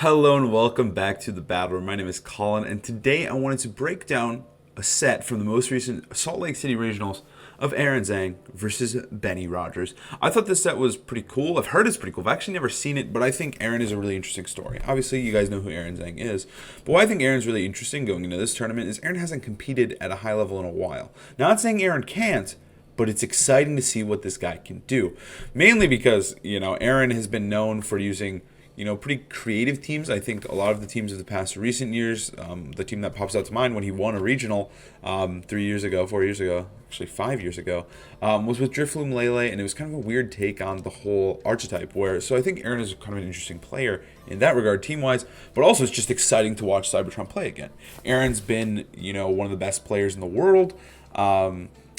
Hello and welcome back to the Battle Room. My name is Colin, and today I wanted to break down a set from the most recent Salt Lake City Regionals of Aaron Zheng versus Benny Rogers. I thought this set was pretty cool. I've heard it's pretty cool. I've actually never seen it, but I think Aaron is a really interesting story. Obviously, you guys know who Aaron Zheng is, but why I think Aaron's really interesting going into this tournament is Aaron hasn't competed at a high level in a while. Not saying Aaron can't, but it's exciting to see what this guy can do. Mainly because, Aaron has been known for using pretty creative teams. I think a lot of the teams of the past recent years, the team that pops out to mind when he won a regional 3 years ago, 4 years ago, actually 5 years ago, was with Drifloom Lele, and it was kind of a weird take on the whole archetype. So I think Aaron is kind of an interesting player in that regard, team-wise, but also it's just exciting to watch Cybertron play again. Aaron's been, one of the best players in the world.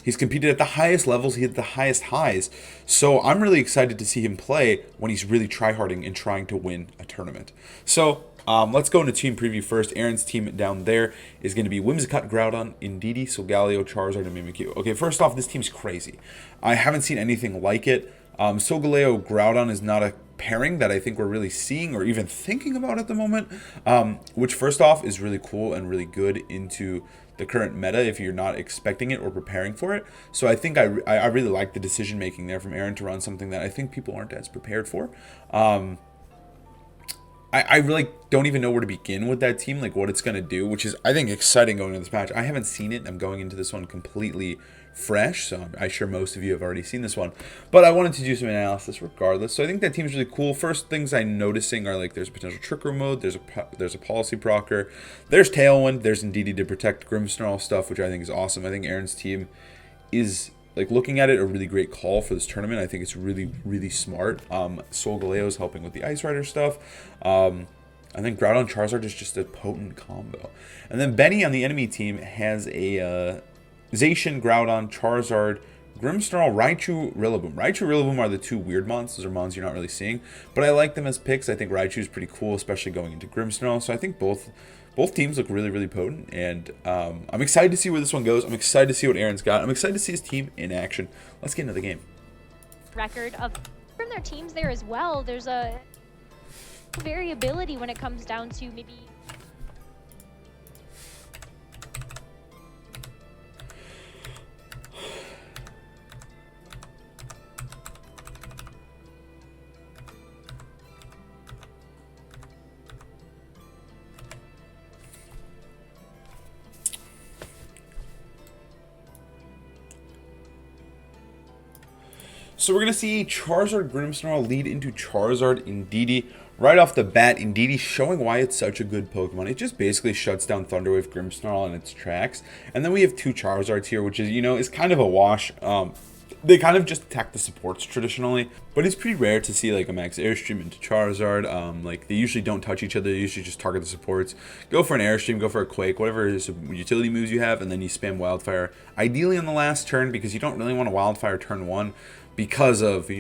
He's competed at the highest levels. He hit the highest highs. So I'm really excited to see him play when he's really tryharding and trying to win a tournament. So let's go into team preview first. Aaron's team down there is going to be Whimsicott, Groudon, Indeedee, Solgaleo, Charizard, and Mimikyu. Okay, first off, this team's crazy. I haven't seen anything like it. Solgaleo, Groudon is not a pairing that I think we're really seeing or even thinking about at the moment, which first off is really cool and really good into the current meta if you're not expecting it or preparing for it. So I think I really like the decision making there from Aaron to run something that I think people aren't as prepared for. I really don't even know where to begin with that team, like what it's going to do, which is, I think, exciting going into this match. I haven't seen it. I'm going into this one completely fresh, so I'm sure most of you have already seen this one. But I wanted to do some analysis regardless. So I think that team's really cool. First things I'm noticing are, like, there's a potential Trick Room mode, there's a Policy Procker, there's Tailwind, there's Indeedee to protect Grimmsnarl stuff, which I think is awesome. I think Aaron's team is, like, looking at it, a really great call for this tournament. I think it's really, really smart. Solgaleo is helping with the Ice Rider stuff. I think Groudon Charizard is just a potent combo. And then Benny on the enemy team has a Zacian, Groudon, Charizard, Grimmsnarl, Raichu, Rillaboom. Raichu, Rillaboom are the two weird mons. Those are mons you're not really seeing. But I like them as picks. I think Raichu is pretty cool, especially going into Grimmsnarl. So I think both teams look really, really potent. And I'm excited to see where this one goes. I'm excited to see what Aaron's got. I'm excited to see his team in action. Let's get into the game. Record of from their teams there as well. There's a variability when it comes down to maybe So we're going to see Charizard Grimmsnarl lead into Charizard Indeedee. Right off the bat, Indeedee showing why it's such a good Pokemon. It just basically shuts down Thunder Wave Grimmsnarl in its tracks. And then we have two Charizards here, which is, is kind of a wash. They kind of just attack the supports traditionally, but it's pretty rare to see like a max airstream into Charizard. Like, they usually don't touch each other. They usually just target the supports. Go for an airstream, go for a Quake, whatever utility moves you have, and then you spam Wildfire. Ideally on the last turn, because you don't really want a Wildfire turn one because of, the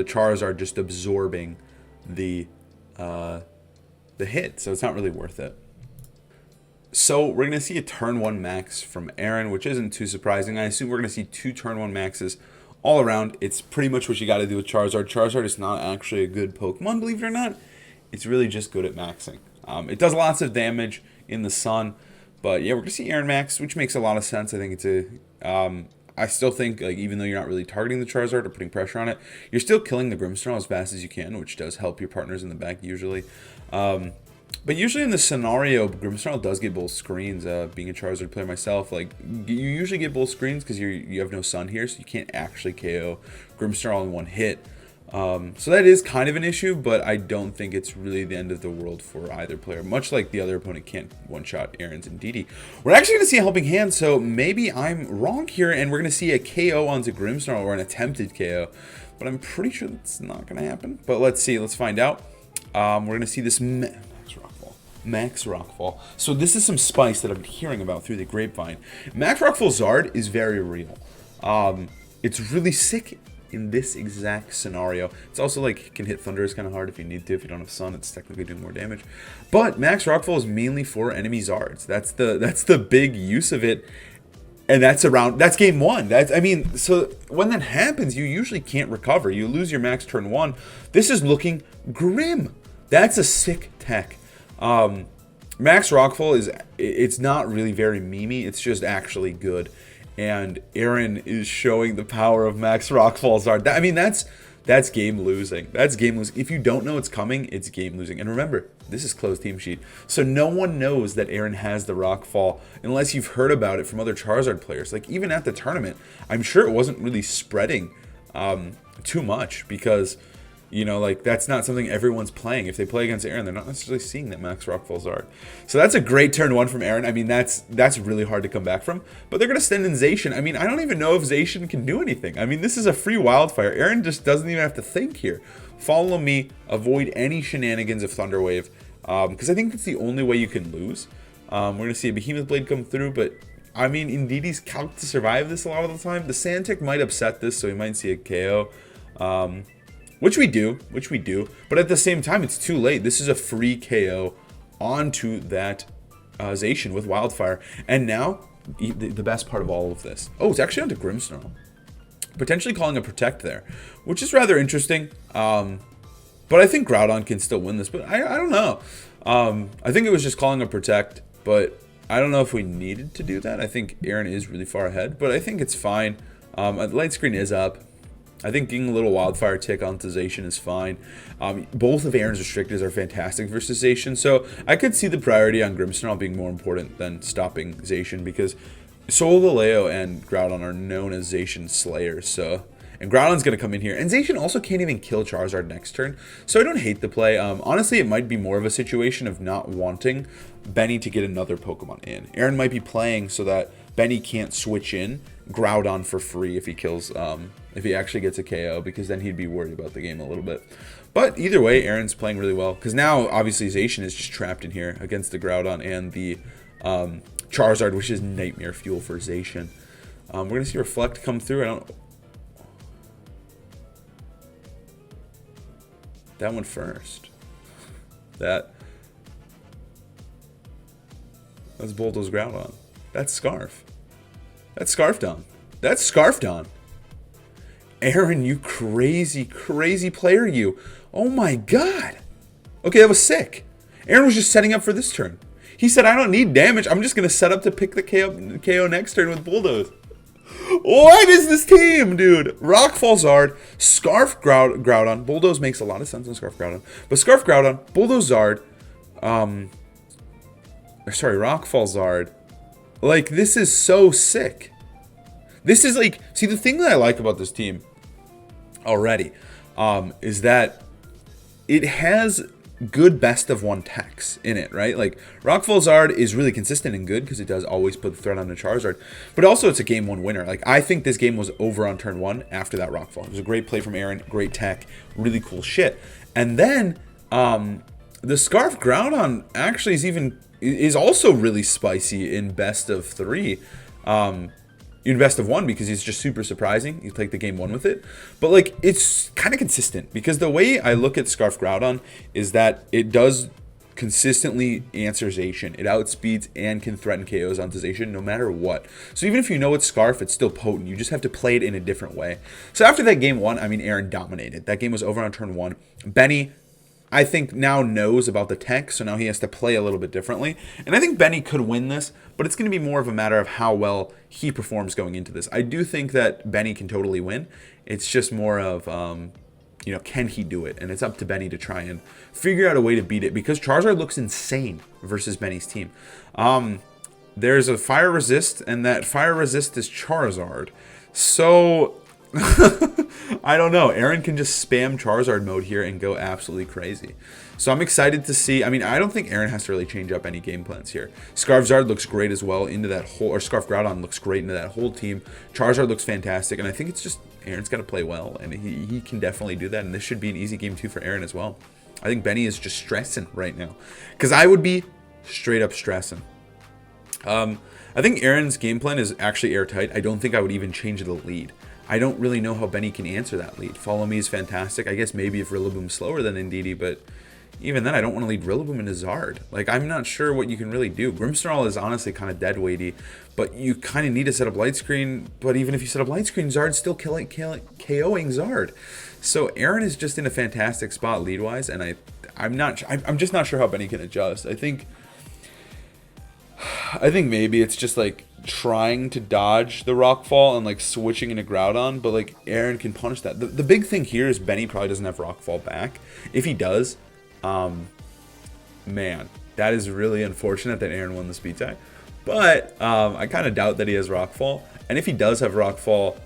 Charizard just absorbing the hit, so it's not really worth it. So we're going to see a turn 1 max from Aaron, which isn't too surprising. I assume we're going to see 2 turn 1 maxes all around. It's pretty much what you got to do with Charizard. Charizard is not actually a good Pokemon, believe it or not. It's really just good at maxing. It does lots of damage in the sun, but yeah, we're going to see Aaron max, which makes a lot of sense. I think it's a... I still think, like, even though you're not really targeting the Charizard or putting pressure on it, you're still killing the Grimmsnarl as fast as you can, which does help your partners in the back usually. But usually in this scenario, Grimmsnarl does get both screens. Being a Charizard player myself, like, you usually get both screens because you have no sun here, so you can't actually KO Grimmsnarl in one hit. So that is kind of an issue, but I don't think it's really the end of the world for either player. Much like the other opponent can't one-shot Aaron's Indeedee. We're actually going to see a helping hand, so maybe I'm wrong here, and we're going to see a KO onto Grimmsnarl, or an attempted KO. But I'm pretty sure that's not going to happen. But let's see. Let's find out. We're going to see this Max Rockfall. So this is some spice that I've been hearing about through the grapevine. Max Rockfall Zard is very real. It's really sick in this exact scenario. It's also like, can hit Thunder is kind of hard if you need to. If you don't have Sun, it's technically doing more damage. But Max Rockfall is mainly for enemy Zards. That's the big use of it. And that's game one. I mean, so when that happens, you usually can't recover. You lose your max turn 1. This is looking grim. That's a sick tech. Max Rockfall it's not really very memey. It's just actually good. And Aaron is showing the power of Max Rockfall Zard. I mean, that's game losing. That's game losing. If you don't know it's coming, it's game losing. And remember, this is closed team sheet. So no one knows that Aaron has the Rockfall unless you've heard about it from other Charizard players. Like, even at the tournament, I'm sure it wasn't really spreading too much because, you know, like, that's not something everyone's playing. If they play against Aaron, they're not necessarily seeing that Max Rockfall Zard. So that's a great turn 1 from Aaron. I mean, that's really hard to come back from. But they're going to send in Zacian. I mean, I don't even know if Zacian can do anything. I mean, this is a free Wildfire. Aaron just doesn't even have to think here. Follow me. Avoid any shenanigans of Thunder Wave. Because I think that's the only way you can lose. We're going to see a Behemoth Blade come through. But, I mean, Indeedee's calc to survive this a lot of the time. The Sandtick might upset this, so we might see a KO. Which we do. But at the same time, it's too late. This is a free KO onto that Zacian with Wildfire. And now, the best part of all of this. Oh, it's actually onto Grimmsnarl. Potentially calling a Protect there, which is rather interesting. But I think Groudon can still win this. But I don't know. I think it was just calling a Protect. But I don't know if we needed to do that. I think Aaron is really far ahead. But I think it's fine. The light screen is up. I think getting a little Wildfire tick onto Zacian is fine. Both of Aaron's restricteds are fantastic versus Zacian, so I could see the priority on Grimmsnarl being more important than stopping Zacian because Solgaleo and Groudon are known as Zacian slayers, and Groudon's going to come in here. And Zacian also can't even kill Charizard next turn, so I don't hate the play. Honestly, it might be more of a situation of not wanting Benny to get another Pokemon in. Aaron might be playing so that Benny can't switch in Groudon for free if he kills, if he actually gets a KO, because then he'd be worried about the game a little bit. But either way, Aaron's playing really well, because now, obviously, Zacian is just trapped in here against the Groudon and the Charizard, which is nightmare fuel for Zacian. We're going to see Reflect come through. That one first. That's Bulldoze Groudon. That's Scarf. That's Scarfdon. That's Scarfdon. Aaron, you crazy, crazy player, you. Oh my god. Okay, that was sick. Aaron was just setting up for this turn. He said, I don't need damage. I'm just going to set up to pick the KO next turn with Bulldoze. What is this team, dude? Rockfall Zard, Scarf Groudon. Bulldoze makes a lot of sense on Scarf Groudon. But Scarf Groudon, Bulldoze Zard, sorry, Rockfall Zard. Like, this is so sick. This is like, see, the thing that I like about this team already is that it has good best of one techs in it, right? Like, Rockfall Zard is really consistent and good because it does always put the threat on the Charizard, but also it's a game 1 winner. Like, I think this game was over on turn 1 after that Rockfall. It was a great play from Aaron, great tech, really cool shit. And then the Scarf Groudon actually is also really spicy in best of 3. In best of 1 because he's just super surprising. You take the game 1 with it. But, like, it's kind of consistent because the way I look at Scarf Groudon is that it does consistently answer Zacian. It outspeeds and can threaten KOs onto Zacian no matter what. So even if you know it's Scarf, it's still potent. You just have to play it in a different way. So after that game 1, I mean, Aaron dominated. That game was over on turn 1. Benny, I think, now knows about the tech, so now he has to play a little bit differently. And I think Benny could win this, but it's going to be more of a matter of how well he performs going into this. I do think that Benny can totally win. It's just more of, you know, can he do it? And it's up to Benny to try and figure out a way to beat it, because Charizard looks insane versus Benny's team. There's a Fire Resist, and that Fire Resist is Charizard. So I don't know. Aaron can just spam Charizard mode here and go absolutely crazy. So I'm excited to see. I mean, I don't think Aaron has to really change up any game plans here. Scarf Zard looks great as well into that whole, or Scarf Groudon looks great into that whole team. Charizard looks fantastic, and I think it's just Aaron's got to play well, and he can definitely do that, and this should be an easy game 2 for Aaron as well. I think Benny is just stressing right now, because I would be straight up stressing. I think Aaron's game plan is actually airtight. I don't think I would even change the lead. I don't really know how Benny can answer that lead. Follow Me is fantastic. I guess maybe if Rillaboom's slower than Indeedee, but even then, I don't want to lead Rillaboom into Zard. Like, I'm not sure what you can really do. Grimmsnarl is honestly kind of dead weighty, but you kind of need to set up Light Screen. But even if you set up Light Screen, Zard's still KOing Zard. So Aaron is just in a fantastic spot lead-wise, and I'm just not sure how Benny can adjust. I think maybe it's just like trying to dodge the Rockfall and like switching into Groudon, but like Aaron can punish that. The big thing here is Benny probably doesn't have Rockfall back. If he does, man, that is really unfortunate that Aaron won the speed tie. But I kind of doubt that he has Rockfall. And if he does have Rockfall,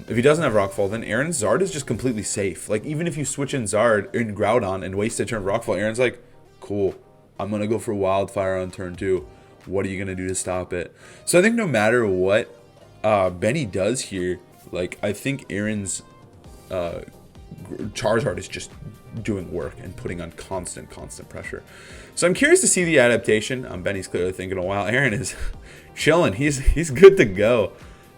if he doesn't have Rockfall, then Aaron's Zard is just completely safe. Like, even if you switch in Zard in Groudon and waste a turn of Rockfall, Aaron's like, cool, I'm going to go for Wildfire on turn 2. What are you going to do to stop it? So I think no matter what Benny does here, like, I think Aaron's Charizard is just doing work and putting on constant pressure. So I'm curious to see the adaptation. Benny's clearly thinking a while. Aaron is chilling. He's good to go.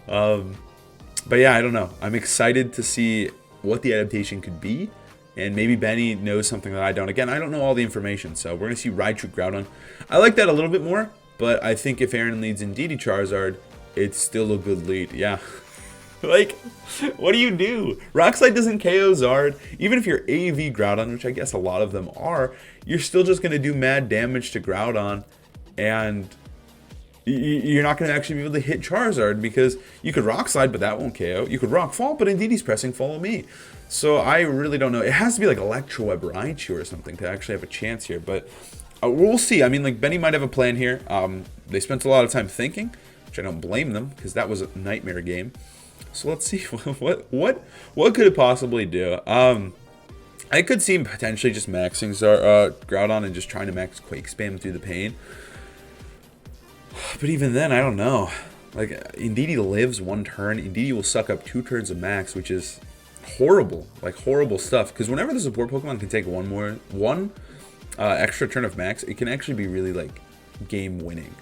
But yeah, I don't know. I'm excited to see what the adaptation could be. And maybe Benny knows something that I don't. Again, I don't know all the information. So we're going to see Raichu Groudon. I like that a little bit more. But I think if Aaron leads Indeedee Charizard, it's still a good lead. Yeah. Like, what do you do? Rock Slide doesn't KO Zard. Even if you're AV Groudon, which I guess a lot of them are, you're still just going to do mad damage to Groudon. And you're not going to actually be able to hit Charizard because you could Rock Slide, but that won't KO. You could Rock Fall, but Indeedee's pressing Follow Me. So I really don't know. It has to be like Electro Web Raichu or something to actually have a chance here. But we'll see. I mean, like, Benny might have a plan here. They spent a lot of time thinking, which I don't blame them because that was a nightmare game. So let's see what could it possibly do. I could see him potentially just maxing Groudon and just trying to max Quake Spam through the pain. But even then, I don't know. Like, Indeedee lives one turn. Indeedee will suck up 2 turns of max, which is horrible. Like, horrible stuff. Because whenever the support Pokemon can take one extra turn of max, it can actually be really, like, game winning.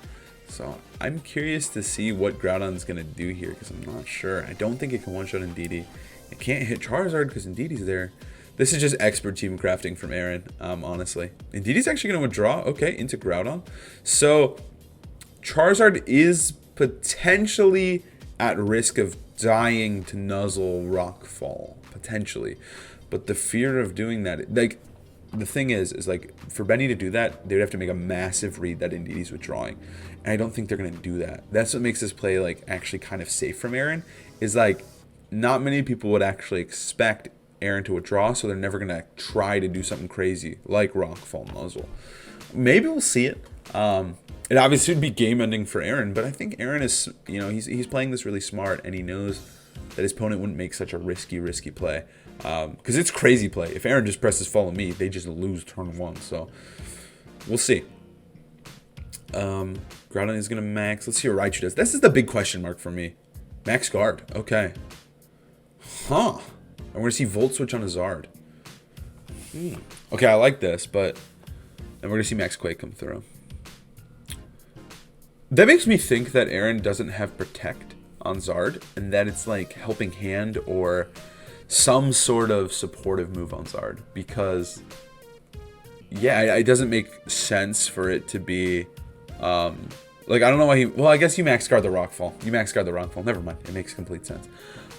So I'm curious to see what Groudon's going to do here because I'm not sure. I don't think it can one-shot Indeedee. It can't hit Charizard because Indeedee's there. This is just expert team crafting from Aaron, honestly. Indeedee's actually going to withdraw, okay, into Groudon. So Charizard is potentially at risk of dying to Nuzzle Rockfall, potentially. But the fear of doing that, like, the thing is like, for Benny to do that, they would have to make a massive read that Indeedee's withdrawing. And I don't think they're going to do that. That's what makes this play, like, actually kind of safe from Aaron, is, like, not many people would actually expect Aaron to withdraw, so they're never going to try to do something crazy like Rockfall Nuzzle. Maybe we'll see it. It obviously would be game-ending for Aaron, but I think Aaron is, you know, he's playing this really smart, and he knows that his opponent wouldn't make such a risky play. Because it's crazy play. If Aaron just presses Follow Me, they just lose turn 1. So we'll see. Groudon is going to max. Let's see what Raichu does. This is the big question mark for me. Max Guard. Okay. Huh. I'm going to see Volt Switch on a Zard. Okay, I like this, but then we're going to see Max Quake come through. That makes me think that Aaron doesn't have Protect on Zard, and that it's like Helping Hand or some sort of supportive move on Zard, because yeah, it doesn't make sense for it to be like, I don't know why well, I guess you max guard the Rockfall. Never mind, it makes complete sense.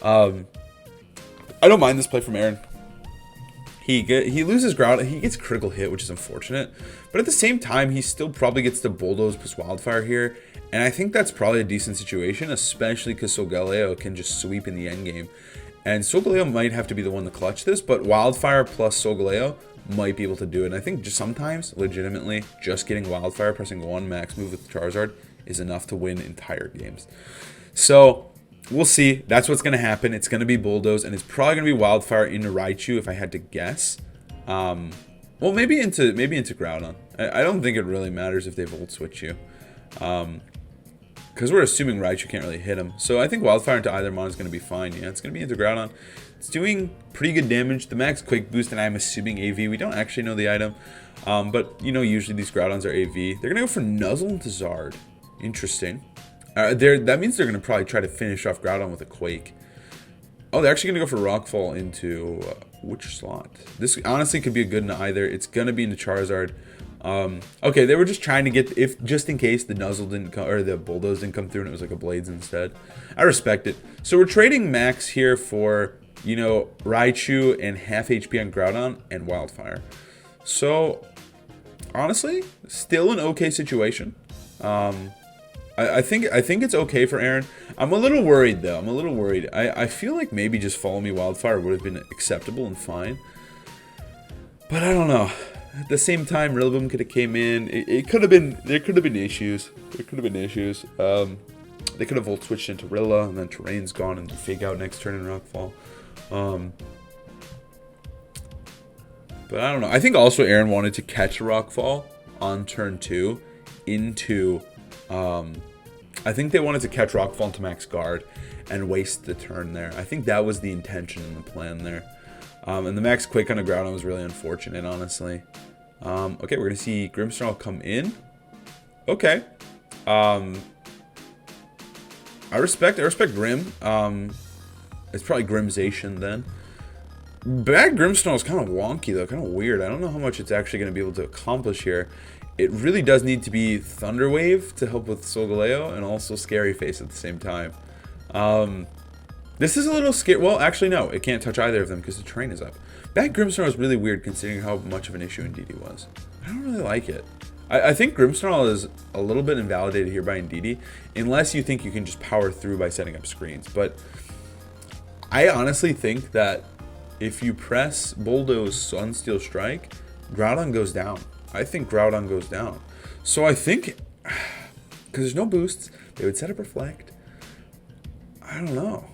I don't mind this play from Aaron. He loses ground, he gets critical hit, which is unfortunate, but at the same time, he still probably gets to Bulldoze plus Wildfire here, and I think that's probably a decent situation, especially because Solgaleo can just sweep in the end game. And Solgaleo might have to be the one to clutch this, but Wildfire plus Solgaleo might be able to do it. And I think just sometimes, legitimately, just getting Wildfire, pressing 1 max move with Charizard is enough to win entire games. So we'll see. That's what's going to happen. It's going to be Bulldoze, and it's probably going to be Wildfire into Raichu if I had to guess. Well, maybe into Groudon. I don't think it really matters if they Volt Switch you. Because we're assuming Raichu can't really hit him. So I think Wildfire into either mon is going to be fine. Yeah, it's going to be into Groudon. It's doing pretty good damage. The max Quake boost, and I'm assuming AV. We don't actually know the item. But, you know, usually these Groudons are AV. They're going to go for Nuzzle into Zard. Interesting. That means they're going to probably try to finish off Groudon with a Quake. Oh, they're actually going to go for Rockfall into which slot? This honestly could be a good in either. It's gonna be into Charizard. Okay, they were just trying to get, if just in case the Nuzzle didn't come, or the Bulldoze didn't come through and it was like a Blades instead. I respect it. So we're trading Max here for, you know, Raichu and half HP on Groudon and Wildfire. So honestly, still an okay situation. I think it's okay for Aaron. I'm a little worried though. I'm a little worried. I feel like maybe just Follow Me Wildfire would have been acceptable and fine. But I don't know. At the same time, Rillaboom could have came in. It could have been. There could have been issues. There could have been issues. They could have Volt switched into Rilla, and then Terrain's gone, and you Fake Out next turn in Rockfall. But I don't know. I think also Aaron wanted to catch a Rockfall on turn 2 into. I think they wanted to catch Rockfall into Max Guard and waste the turn there. I think that was the intention and the plan there. And the Max Quake on the Groudon was really unfortunate, honestly. Okay, we're going to see Grimmsnarl come in. Okay. I respect Grim. It's probably Grimzation then. Bad Grimmsnarl is kind of wonky, though. Kind of weird. I don't know how much it's actually going to be able to accomplish here. It really does need to be Thunder Wave to help with Solgaleo and also Scary Face at the same time. This is a little scary. Well, actually, no. It can't touch either of them because the terrain is up. Bad Grimmsnarl is really weird considering how much of an issue Indeedee was. I don't really like it. I think Grimmsnarl is a little bit invalidated here by Indeedee, unless you think you can just power through by setting up screens. But I honestly think that if you press Bulldoze Sunsteel Strike, Groudon goes down. I think Groudon goes down. So I think, because there's no boosts, they would set up Reflect. I don't know.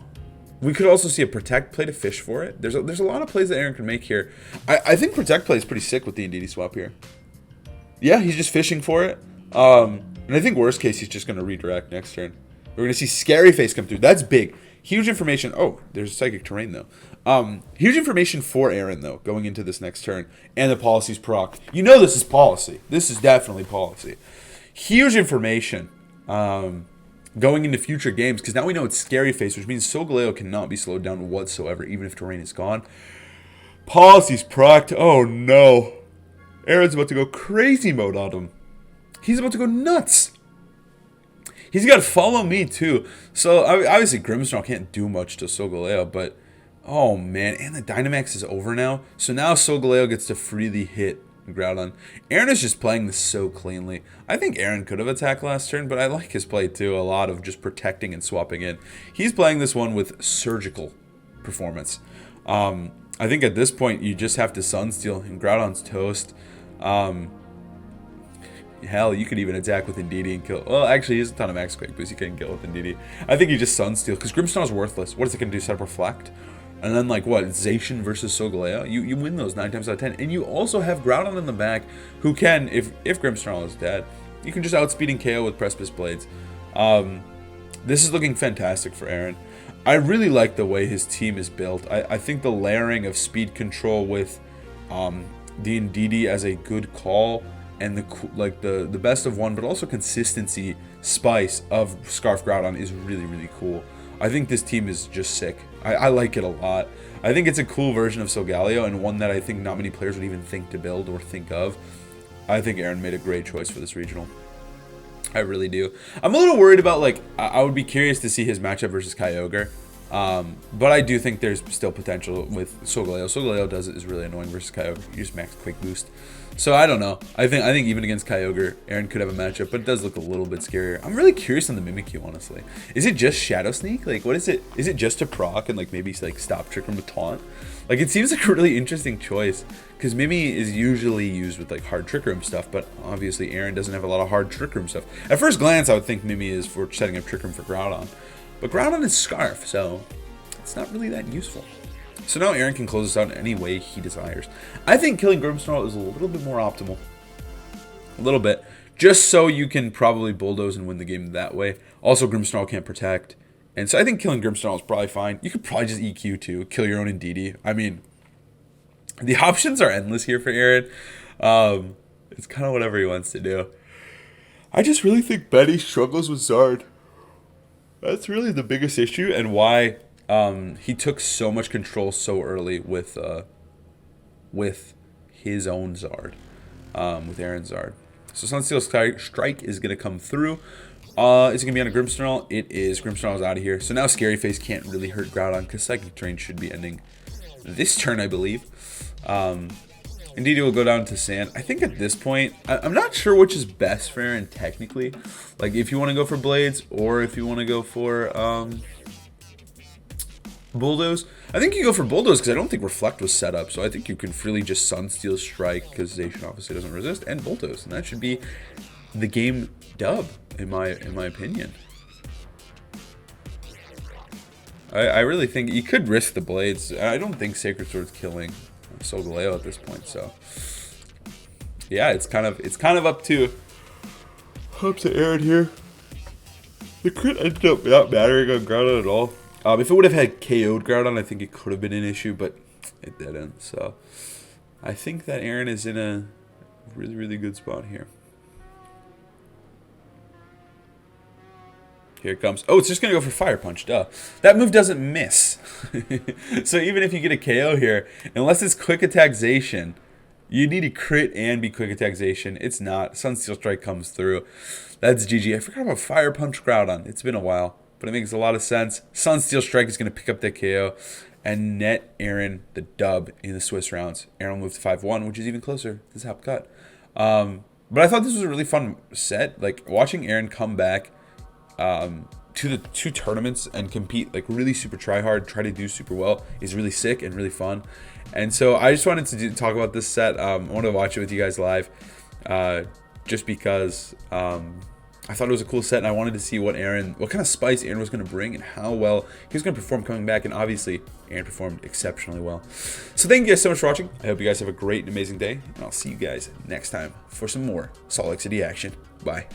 We could also see a Protect play to fish for it. There's a lot of plays that Aaron can make here. I think Protect play is pretty sick with the Indeedee swap here. Yeah, he's just fishing for it. And I think worst case, he's just going to redirect next turn. We're going to see Scary Face come through. That's big. Huge information. Oh, there's Psychic Terrain, though. Huge information for Aaron, though, going into this next turn. And the policy's proc. You know this is policy. This is definitely policy. Huge information going into future games. Because now we know it's Scary Face, which means Solgaleo cannot be slowed down whatsoever, even if Terrain is gone. Policy's proc. Oh, no. Aaron's about to go crazy mode on him. He's about to go nuts. He's got to follow me, too. So, obviously, Grimmsnarl can't do much to Solgaleo, but... Oh, man. And the Dynamax is over now. So, now Solgaleo gets to freely hit Groudon. Aaron is just playing this so cleanly. I think Aaron could have attacked last turn, but I like his play, too. A lot of just protecting and swapping in. He's playing this one with surgical performance. I think at this point, you just have to Sunsteel, and Groudon's toast. Hell, you could even attack with Indeedee and kill. Well, actually, he has a ton of Max Quake boost. You couldn't kill with Indeedee. I think you just Sunsteel because Grimmsnarl's worthless. What is it going to do? Set up Reflect? And then, like, what? Zacian versus Solgaleo? You win those 9 times out of 10. And you also have Groudon in the back who can, if Grimmsnarl is dead, you can just outspeed and KO with Precipice Blades. This is looking fantastic for Aaron. I really like the way his team is built. I think the layering of speed control with the Indeedee as a good call and the best of one, but also consistency spice of Scarf Groudon is really, really cool. I think this team is just sick. I like it a lot. I think it's a cool version of Solgaleo and one that I think not many players would even think to build or think of. I think Aaron made a great choice for this regional. I really do. I'm a little worried about, like, I would be curious to see his matchup versus Kyogre. But I do think there's still potential with Solgaleo. Solgaleo is really annoying versus Kyogre. You just max quick boost. So I don't know. I think even against Kyogre, Aaron could have a matchup, but it does look a little bit scarier. I'm really curious on the Mimikyu, honestly. Is it just Shadow Sneak? Like, what is it? Is it just to proc and, like, maybe, like, stop Trick Room with Taunt? Like, it seems like a really interesting choice, because Mimi is usually used with, like, hard Trick Room stuff, but obviously Aaron doesn't have a lot of hard Trick Room stuff. At first glance, I would think Mimi is for setting up Trick Room for Groudon, but Groudon is Scarf, so it's not really that useful. So now Aaron can close this out in any way he desires. I think killing Grimmsnarl is a little bit more optimal. A little bit. Just so you can probably bulldoze and win the game that way. Also, Grimmsnarl can't protect. And so I think killing Grimmsnarl is probably fine. You could probably just EQ too. Kill your own Indeedee. I mean, the options are endless here for Aaron. It's kind of whatever he wants to do. I just really think Benny struggles with Zard. That's really the biggest issue and why... he took so much control so early with with his own Zard, with Aaron's Zard. So Sunsteel Strike is going to come through. Is it going to be on a Grimmsnarl? It is. Grimmsnarl's out of here. So now Scary Face can't really hurt Groudon because Psychic Terrain should be ending this turn, I believe. Indeed, it will go down to Sand. I think at this point, I'm not sure which is best for Aaron technically. Like, if you want to go for Blades or if you want to go for Bulldoze. I think you go for Bulldoze because I don't think Reflect was set up. So I think you can freely just Sunsteel Strike because Zacian obviously doesn't resist, and Bulldoze. And that should be the game dub, in my opinion. I really think you could risk the Blades. I don't think Sacred Sword's killing Solgaleo at this point, so yeah, it's kind of up to Aaron here. The crit ended up not mattering on Groudon at all. If it would have had KO'd Groudon, I think it could have been an issue, but it didn't. So I think that Aaron is in a really, really good spot here. Here it comes. Oh, it's just going to go for Fire Punch, duh. That move doesn't miss. So even if you get a KO here, unless it's Quick Attack Zacian, you need a crit and be Quick Attack Zacian. It's not. Sunsteel Strike comes through. That's GG. I forgot about Fire Punch Groudon. It's been a while, but it makes a lot of sense. Sunsteel Strike is going to pick up that KO and net Aaron the dub in the Swiss rounds. Aaron will move to 5-1, which is even closer to the top cut. But I thought this was a really fun set. Like, watching Aaron come back to the two tournaments and compete like really super try hard, try to do super well is really sick and really fun. And so I just wanted to talk about this set. I wanted to watch it with you guys live, just because I thought it was a cool set and I wanted to see what kind of spice Aaron was going to bring and how well he was going to perform coming back. And obviously Aaron performed exceptionally well. So thank you guys so much for watching. I hope you guys have a great and amazing day, and I'll see you guys next time for some more Salt Lake City action. Bye.